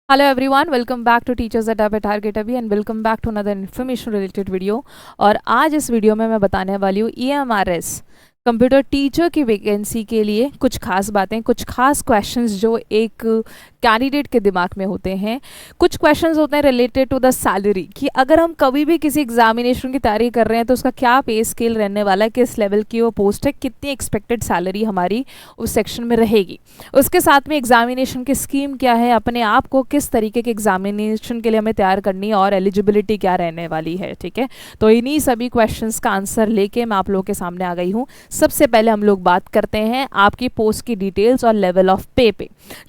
Hello everyone, welcome back to Teachers at Target Abhi and welcome back to another information related video। और आज इस video में मैं बताने वाली हूँ EMRS कंप्यूटर टीचर की वैकेंसी के लिए कुछ खास बातें, कुछ खास क्वेश्चंस जो एक कैंडिडेट के दिमाग में होते हैं। कुछ क्वेश्चंस होते हैं रिलेटेड टू द सैलरी कि अगर हम कभी भी किसी एग्जामिनेशन की तैयारी कर रहे हैं तो उसका क्या पे स्केल रहने वाला है, किस लेवल की वो पोस्ट है, कितनी एक्सपेक्टेड सैलरी हमारी उस सेक्शन में रहेगी। उसके साथ में एग्जामिनेशन की स्कीम क्या है, अपने आप को किस तरीके के एग्जामिनेशन के लिए हमें तैयार करनी है और एलिजिबिलिटी क्या रहने वाली है। ठीक है, तो इन्हीं सभी क्वेश्चंस का आंसर लेके मैं आप लोगों के सामने आ गई हूँ। सबसे पहले हम लोग बात करते हैं आपकी पोस्ट की डिटेल्स और लेवल ऑफ पे।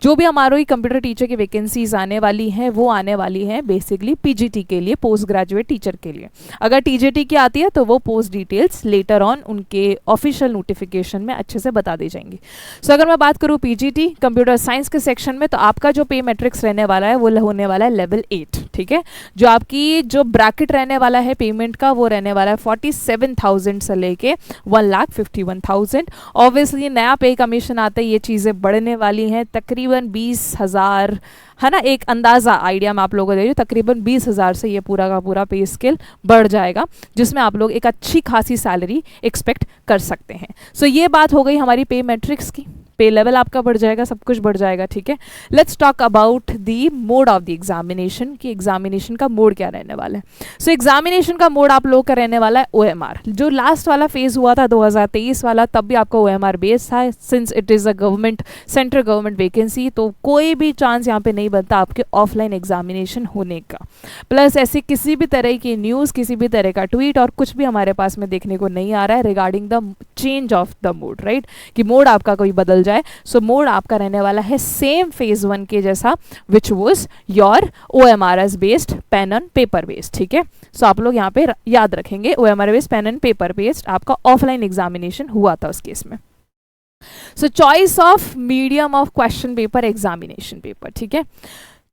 जो भी हमारी कंप्यूटर टीचर की वैकेंसीज आने वाली हैं वो आने वाली है बेसिकली पीजीटी के लिए, पोस्ट ग्रेजुएट टीचर के लिए। अगर टीजीटी की आती है तो वो पोस्ट डिटेल्स लेटर ऑन उनके ऑफिशियल नोटिफिकेशन में अच्छे से बता दी जाएंगी। सो अगर मैं बात करूँ पीजीटी कंप्यूटर साइंस के सेक्शन में, तो आपका जो पे मैट्रिक्स रहने वाला है वो होने वाला है लेवल 8। ठीक है, जो आपकी जो ब्रैकेट रहने वाला है पेमेंट का वो रहने वाला है 47,000 से लेके 1,51,000। ऑब्वियसली नया पे कमीशन आता है, ये चीज़ें बढ़ने वाली हैं तकरीबन 20,000, है ना। एक अंदाज़ा आइडिया मैं आप लोगों को दे रही हूँ, तकरीबन 20,000 से ये पूरा का पूरा पे स्केल बढ़ जाएगा, जिसमें आप लोग एक अच्छी खासी सैलरी एक्सपेक्ट कर सकते हैं। सो ये बात हो गई हमारी पे मैट्रिक्स की, पे लेवल आपका बढ़ जाएगा, सब कुछ बढ़ जाएगा। ठीक है, let's talk about the mode of the examination कि एग्जामिनेशन का मोड क्या रहने वाला है। सो एग्जामिनेशन का मोड आप लोगों का रहने वाला है OMR। जो लास्ट वाला फेज हुआ था 2023 वाला, तब भी आपका OMR बेस था। Since it is a government central government vacancy, तो कोई भी चांस यहाँ पे नहीं बनता आपके ऑफलाइन एग्जामिनेशन होने का। प्लस ऐसी किसी भी तरह की न्यूज़, किसी भी तरह का ट्वीट और कुछ भी हमारे पास में देखने को नहीं आ रहा है regarding the change of the mode, right, कि मोड आपका कोई बदल जाए। सो मोड आपका रहने वाला है सेम फेज 1 के जैसा, which was your OMRS based pen and paper based. ठीक है, सो आप लोग यहाँ पे याद रखेंगे OMR based pen and paper based आपका ऑफलाइन एग्जामिनेशन हुआ था उस केस में। So choice of medium of question paper, examination paper. ठीक है,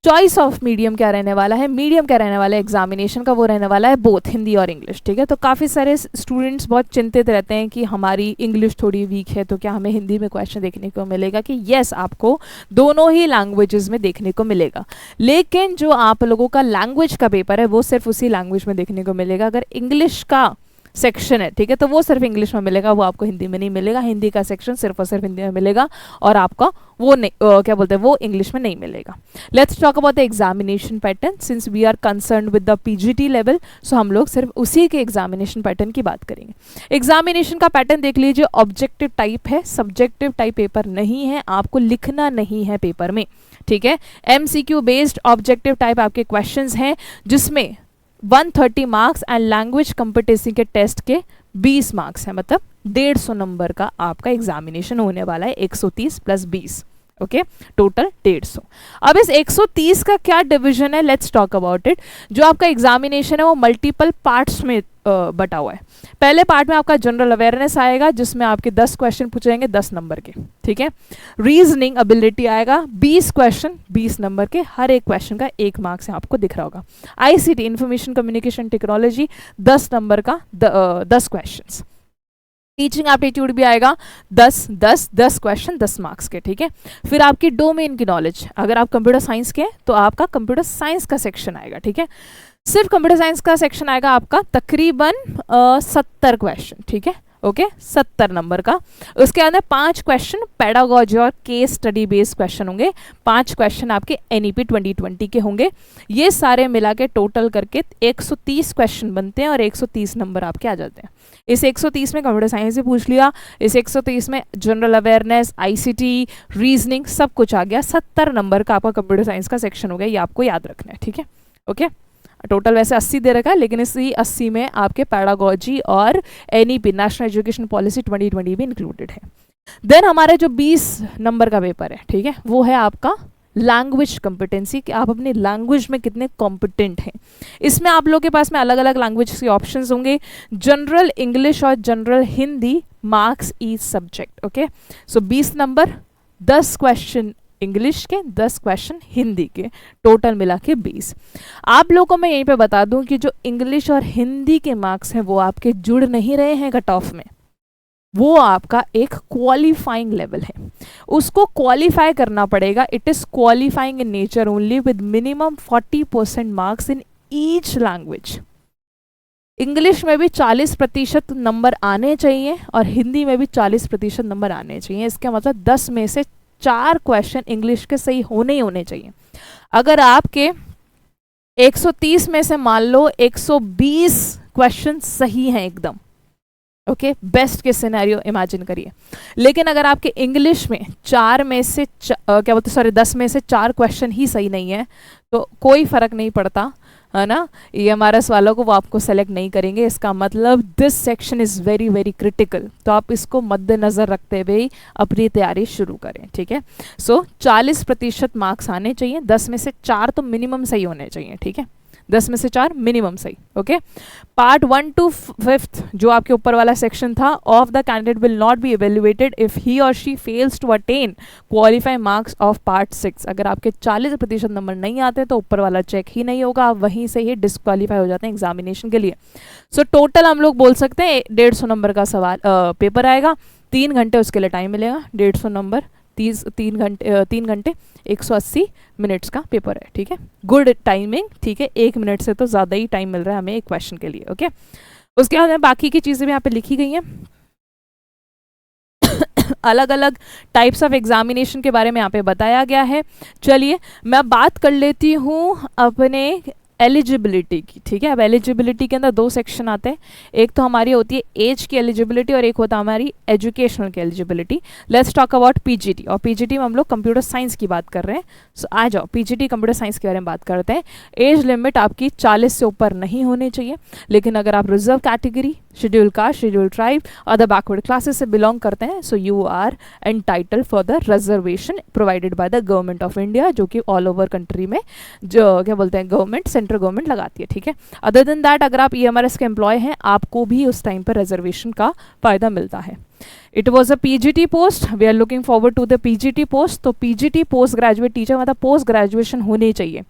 चॉइस ऑफ मीडियम क्या रहने वाला है, मीडियम क्या रहने वाला है एग्जामिनेशन का, वो रहने वाला है बोथ हिंदी और इंग्लिश। ठीक है, तो काफ़ी सारे स्टूडेंट्स बहुत चिंतित रहते हैं कि हमारी इंग्लिश थोड़ी वीक है तो क्या हमें हिंदी में क्वेश्चन देखने को मिलेगा, कि येस आपको दोनों ही लैंग्वेजेस में देखने को मिलेगा। लेकिन जो आप लोगों का लैंग्वेज का पेपर है वो सिर्फ उसी लैंग्वेज में देखने को मिलेगा। अगर इंग्लिश का सेक्शन है, ठीक है, तो वो सिर्फ इंग्लिश में मिलेगा, वो आपको हिंदी में नहीं मिलेगा। हिंदी का सेक्शन सिर्फ और सिर्फ हिंदी में मिलेगा और आपका वो नहीं क्या बोलते हैं वो इंग्लिश में नहीं मिलेगा। Let's talk about the examination pattern since we are concern with the PGT level. So हम लोग सिर्फ उसी के एग्जामिनेशन पैटर्न की बात करेंगे। एग्जामिनेशन का पैटर्न देख लीजिए, ऑब्जेक्टिव टाइप है, सब्जेक्टिव टाइप पेपर नहीं है, आपको लिखना नहीं है पेपर में। ठीक है, MCQ बेस्ड ऑब्जेक्टिव टाइप आपके क्वेश्चंस हैं, जिसमें 130 मार्क्स एंड लैंग्वेज कॉम्पिटेंसी के टेस्ट के 20 मार्क्स है, मतलब 150 नंबर का आपका एग्जामिनेशन होने वाला है। 130 प्लस 20, ओके, टोटल 150। अब इस 130 का क्या डिवीजन है, लेट्स टॉक अबाउट इट। जो आपका एग्जामिनेशन है वो मल्टीपल पार्ट्स में बटा हुआ है। पहले पार्ट में आपका जनरल अवेयरनेस आएगा, जिसमें आपके 10 क्वेश्चन पूछेंगे 10 नंबर के। ठीक है, रीजनिंग एबिलिटी आएगा 20 क्वेश्चन 20 नंबर के, हर एक क्वेश्चन का 1 मार्क्स है, आपको दिख रहा होगा। ICT information communication technology 10 number का 10 क्वेश्चन। टीचिंग एप्टीट्यूड भी आएगा 10 क्वेश्चन 10 मार्क्स के। ठीक है, फिर आपकी डोमेन की नॉलेज, अगर आप कंप्यूटर साइंस के हैं तो आपका कंप्यूटर साइंस का सेक्शन आएगा। ठीक है, सिर्फ कंप्यूटर साइंस का सेक्शन आएगा आपका तकरीबन 70 क्वेश्चन। ठीक है, ओके, 70 नंबर का। उसके अंदर 5 क्वेश्चन पेडागोजी और केस स्टडी बेस्ड क्वेश्चन होंगे, 5 क्वेश्चन आपके NEP 2020 के होंगे। ये सारे मिला के टोटल करके 130 क्वेश्चन बनते हैं और 130 नंबर आपके आ जाते हैं। इस 130 में कंप्यूटर साइंस से पूछ लिया, इस 130 में जनरल अवेयरनेस, ICT, रीजनिंग सब कुछ आ गया। 70 नंबर का आपका कंप्यूटर साइंस का सेक्शन हो गया, ये आपको याद रखना है। ठीक है, ओके, टोटल वैसे 80 दे रखा है, लेकिन इसी 80 में आपके पैडागोजी और NEP नेशनल एजुकेशन पॉलिसी 2020 भी इंक्लूडेड है। देन हमारे जो 20 नंबर का पेपर है, ठीक है, वो है आपका लैंग्वेज कॉम्पिटेंसी, कि आप अपनी लैंग्वेज में कितने कॉम्पिटेंट हैं। इसमें आप लोगों के पास में अलग अलग लैंग्वेज के ऑप्शंस होंगे, जनरल इंग्लिश और general Hindi, marks each subject. Okay, so 20 number, 10 question English के, 10 क्वेश्चन हिंदी के, टोटल मिला के 20। आप लोगों को मैं यहीं पे बता दूं कि जो इंग्लिश और हिंदी के मार्क्स हैं वो आपके जुड़ नहीं रहे हैं कट ऑफ में। वो आपका एक क्वालिफाइंग लेवल है, उसको क्वालिफाई करना पड़ेगा. It is qualifying in nature only with minimum 40% marks in each language. English में भी 40% नंबर आने चाहिए और हिंदी में भी 40% नंबर आने चाहिए. इसका मतलब 10 में से 4 क्वेश्चन इंग्लिश के सही होने ही होने चाहिए. अगर आपके 130 में से मान लो 120 क्वेश्चन सही हैं एकदम, ओके, बेस्ट के सिनेरियो इमेजिन करिए. लेकिन अगर आपके इंग्लिश में 4 में से क्या बोलते, सॉरी, 10 में से 4 क्वेश्चन ही सही नहीं है, तो कोई फर्क नहीं पड़ता, है ना. EMRS वालों को वो आपको सेलेक्ट नहीं करेंगे. इसका मतलब this section is very very critical. तो आप इसको मद्देनज़र रखते हुए अपनी तैयारी शुरू करें. ठीक है. सो 40% मार्क्स आने चाहिए, 10 में से 4 तो मिनिमम सही होने चाहिए. ठीक है, 10 में से 4 मिनिमम सही. ओके. पार्ट 1 to 5th जो आपके ऊपर वाला सेक्शन था, of the candidate will not be evaluated if he or she fails to attain qualify marks of part 6. अगर आपके 40% नंबर नहीं आते तो ऊपर वाला चेक ही नहीं होगा, आप वहीं से ही डिस्क्वालीफाई हो जाते हैं एग्जामिनेशन के लिए. सो टोटल हम लोग बोल सकते हैं 150 नंबर का सवाल पेपर आएगा. 3 घंटे उसके लिए टाइम मिलेगा. 150 नंबर 3 घंटे 180 मिनट्स का पेपर है. ठीक है, गुड टाइमिंग. ठीक है, 1 मिनट से तो ज़्यादा ही टाइम मिल रहा है हमें एक क्वेश्चन के लिए. ओके. उसके बाद में बाकी की चीज़ें भी यहाँ पे लिखी गई हैं. अलग अलग टाइप्स ऑफ एग्जामिनेशन के बारे में यहाँ पे बताया गया है. चलिए मैं बात कर लेती हूँ अपने एलिजिबिलिटी की. ठीक है, अब एलिजिबिलिटी के अंदर 2 सेक्शन आते हैं. एक तो हमारी होती है एज की एलिजिबिलिटी और एक होता है हमारी एजुकेशनल की eligibility. Let's talk about PGT. और PGT में हम लोग कंप्यूटर साइंस की बात कर रहे हैं. सो आ जाओ, PGT कंप्यूटर साइंस के बारे में बात करते हैं. एज लिमिट आपकी 40 से ऊपर नहीं होनी चाहिए. लेकिन अगर आप reserve category, schedule caste, schedule tribe और द बैकवर्ड क्लासेस से बिलोंग करते हैं, so you are entitled for the reservation provided by the government of India, जो कि ऑल ओवर कंट्री में जो क्या बोलते हैं गवर्नमेंट, सेंट्रल गवर्नमेंट लगाती है. ठीक है. अदर देन दैट अगर आप EMRS के एम्प्लॉय हैं, आपको भी उस टाइम पर रिजर्वेशन का फायदा मिलता है. It was a PGT post. We are looking forward to the PGT post. तो PGT पोस्ट ग्रेजुएट टीचर मतलब पोस्ट ग्रेजुएशन होनी चाहिए.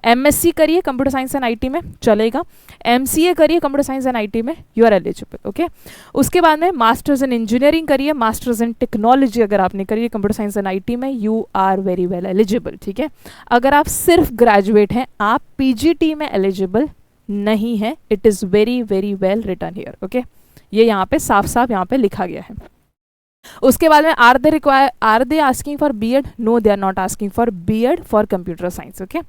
MSc करिए कंप्यूटर साइंस एंड IT में चलेगा. MCA करिए कंप्यूटर साइंस एंड IT में, यू आर एलिजिबल. ओके. उसके बाद में मास्टर्स इन इंजीनियरिंग करिए, मास्टर्स इन टेक्नोलॉजी अगर आपने करिए कंप्यूटर साइंस एंड IT में, you are very well eligible. ठीक है. अगर आप सिर्फ ग्रेजुएट हैं, आप PGT में एलिजिबल नहीं है. It is very very well written here. Okay, ये यहाँ पे साफ साफ यहाँ पे लिखा गया है. उसके बाद में are they asking for B.Ed? No, they are not asking for B.Ed for computer science. Okay.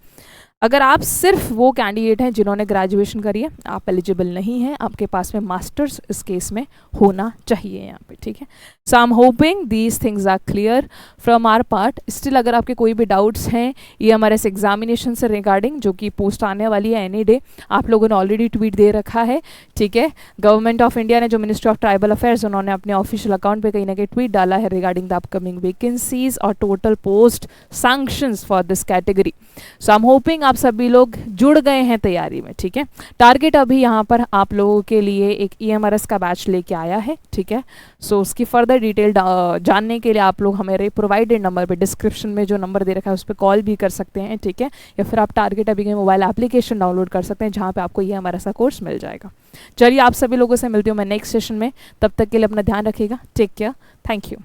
अगर आप सिर्फ वो कैंडिडेट हैं जिन्होंने ग्रेजुएशन करी है, आप एलिजिबल नहीं हैं. आपके पास में मास्टर्स इस केस में होना चाहिए यहाँ पे. ठीक है. So I am hoping these things are clear from our part. Still अगर आपके कोई भी डाउट्स हैं EMRS एग्जामिनेशन से रिगार्डिंग, जो कि पोस्ट आने वाली है एनी डे, आप लोगों ने ऑलरेडी ट्वीट दे रखा है. ठीक है. गवर्नमेंट ऑफ इंडिया ने, जो मिनिस्ट्री ऑफ ट्राइबल अफेयर्स, उन्होंने अपने ऑफिशियल अकाउंट पे कहीं ना कहीं ट्वीट डाला है रिगार्डिंग द अपकमिंग वैकेंसीज और total post sanctions for this category. So I am hopping आप सभी लोग जुड़ गए हैं तैयारी में. ठीक है. टारगेट अभी यहाँ पर आप लोगों के लिए एक EMRS का बैच लेके आया है. ठीक है. सो उसकी फर्दर डिटेल जानने के लिए आप लोग हमारे प्रोवाइडेड नंबर पे, डिस्क्रिप्शन में जो नंबर दे रखा है उस पर कॉल भी कर सकते हैं. ठीक है. या फिर आप टारगेट अभी के मोबाइल एप्लीकेशन डाउनलोड कर सकते हैं, जहाँ पे आपको EMRS का कोर्स मिल जाएगा. चलिए, आप सभी लोगों से मिलती हूँ मैं नेक्स्ट सेशन में. तब तक के लिए अपना ध्यान रखिएगा. Take care. Thank you.